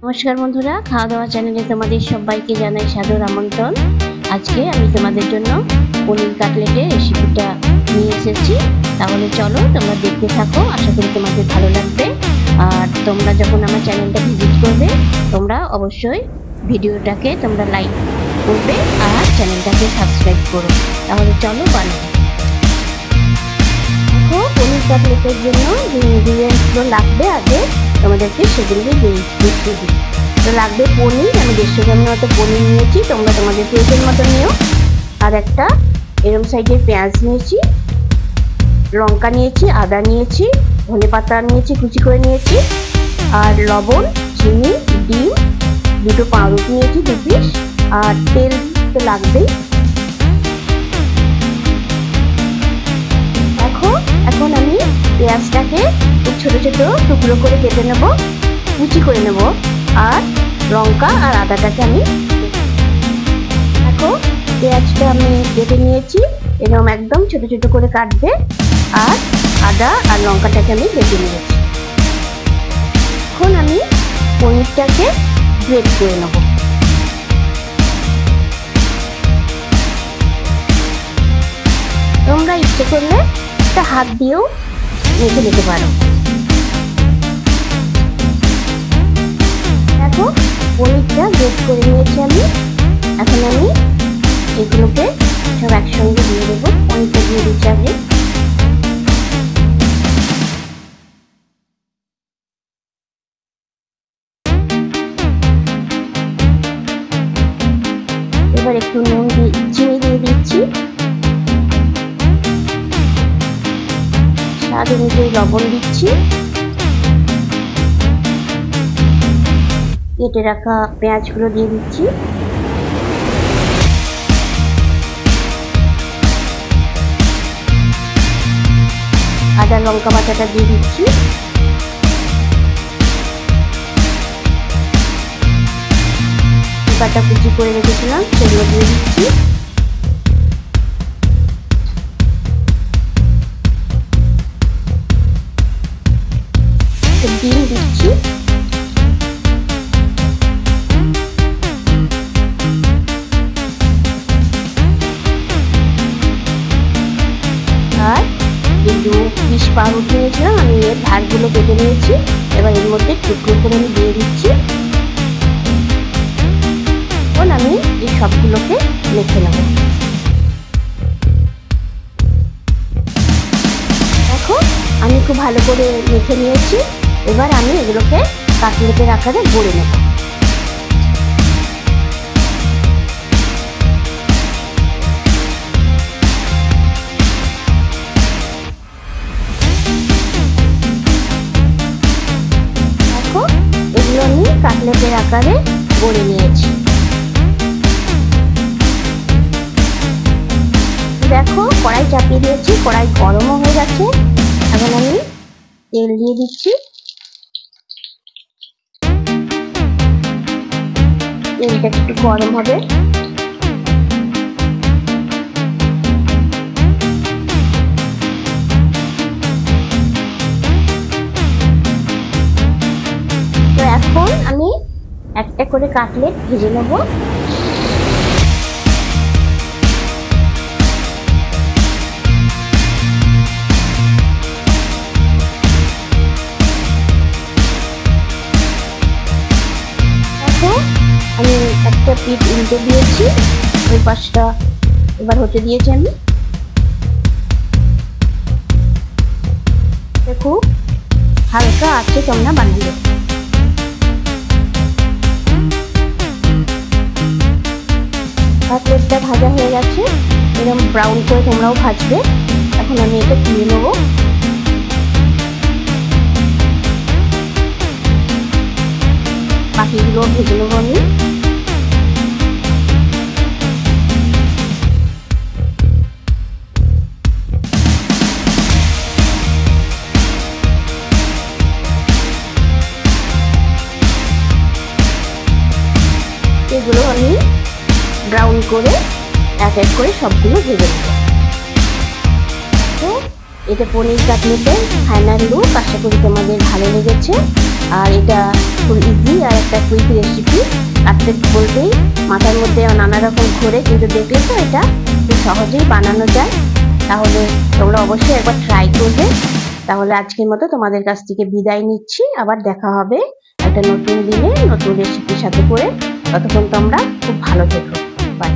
নমস্কার বন্ধুরা, খাওয়া দাওয়া চ্যানেলে তোমাদের সবাইকে জানাই সাদর আমন্ত্রণ। আজকে আমি তোমাদের জন্য পনির কাটলেটের রেসিপিটা নিয়ে এসেছি। তাহলে চলো তোমরা দেখতে থাকো, আশা করি তোমাদের ভালো লাগবে। আর তোমরা যখন আমার চ্যানেলটা ভিজিট করবে তোমরা অবশ্যই ভিডিওটাকে তোমরা লাইক করবে আর চ্যানেলটাকে সাবস্ক্রাইব করো। তাহলে চলো বানাই। দেখো, পনির কাটলেটের জন্য যে ইনগ্রিডিয়েন্টসগুলো লাগবে আগে তোমাদেরকে সেগুলোকে দেখিয়ে দিই। তো লাগবে পনির, আমি 150 গ্রামের মতো পনির নিয়েছি, তোমরা তোমাদের প্রয়োজন মতো নিও। আর একটা এরম সাইজের পেঁয়াজ নিয়েছি, লঙ্কা নিয়েছি, আদা নিয়েছি, ধনেপাতা নিয়েছি, কুচি করে নিয়েছি, আর লবণ, চিনি, ডিম, দুটো পাউরুটি নিয়েছি 2 পিস, আর তেল তো লাগবেই। এখন আমি পেঁয়াজটাকে ছোট ছোট টুকরো করে কেটে নেব, কুচি করে নেব, আর লঙ্কা আর আদাটাকে আমি দেখো পেঁয়াজটা আমি কেটে নিয়েছি, এরকম একদম ছোট ছোট করে কাটবে, আর আদা আর লঙ্কাটাকে আমি বেটে নিয়েছি। এখন আমি পনিরটাকে গ্রেট করে নেব। তোমরা ইচ্ছে করলে একটা হাত দিয়েও মেখে নিতে পারো। দেখো পনিরটা গ্রেট করে নিয়েছি আমি। এখন আমি এগুলোকে সব একসঙ্গে দিয়ে দেবো। পনিরটা দিয়ে দিচ্ছি আগে। এবার একটু নুন চিনি দিয়ে দিচ্ছি, স্বাদ অনুযায়ী লবণ দিচ্ছি, কেটে রাখা পেঁয়াজগুলো দিয়ে দিচ্ছি, আদা লঙ্কা বাটাটা দিয়ে দিচ্ছি, লঙ্কাটা কুচি করে রেখেছিলাম সেগুলো দিয়ে দিচ্ছি, ডিম দিচ্ছি, আর এই 2 পিস পাউরুটি নিয়েছিলাম আমি, এর ধারগুলো কেটে নিয়েছি। এবার এর মধ্যে টুকরো করে আমি দিয়ে দিচ্ছি। এখন আমি এই সবগুলোকে মেখে নেব। দেখো আমি খুব ভালো করে মেখে নিয়েছি। এবার আমি এগুলোকে কাটলেটের আকারে গড়ে নেব। দেখো এগুলো আমি কাটলেটের আকারে গড়ে নিয়েছি। দেখো কড়াই চাপিয়ে দিয়েছি, কড়াই গরমও হয়ে গেছে। এখন আমি তেল দিয়ে দিচ্ছি। তেলটা একটু গরম হবে। তো এখন আমি একটা করে কাটলেট ভেজে নেব। আমি একটা পিঠ উল্টে দিয়েছি, ওই পাশটা এবার হতে দিয়েছি আমি। দেখো হালকা আছে, তোমরা বানিয়ে কাটলেটটা ভাজা হয়ে গেছে, এরকম ব্রাউন করে তোমরাও ভাজবে। এখন আমি এটা তুলে নেবো। বাকিগুলো ভেজে নেবো আমি। এগুলো আমি ব্রাউন করে এক এক করে সবগুলো ভেজে নেব। তো এটা পনির কাটলেটের ফাইনাল লুক। আশা করি তোমাদের ভালো লেগেছে। আর এটা খুব ইজি আর একটা কুইক রেসিপি। কাটলেট বলতেই মাথার মধ্যে নানা রকম ঘোরে, কিন্তু দেখলে তো এটা খুব সহজেই বানানো যায়। তাহলে তোমরা অবশ্যই একবার ট্রাই করবে। তাহলে আজকের মতো তোমাদের কাছ থেকে বিদায় নিচ্ছি। আবার দেখা হবে একটা নতুন দিনে নতুন রেসিপির সাথে করে। ততক্ষণ তোমরা খুব ভালো থেকো। বাই।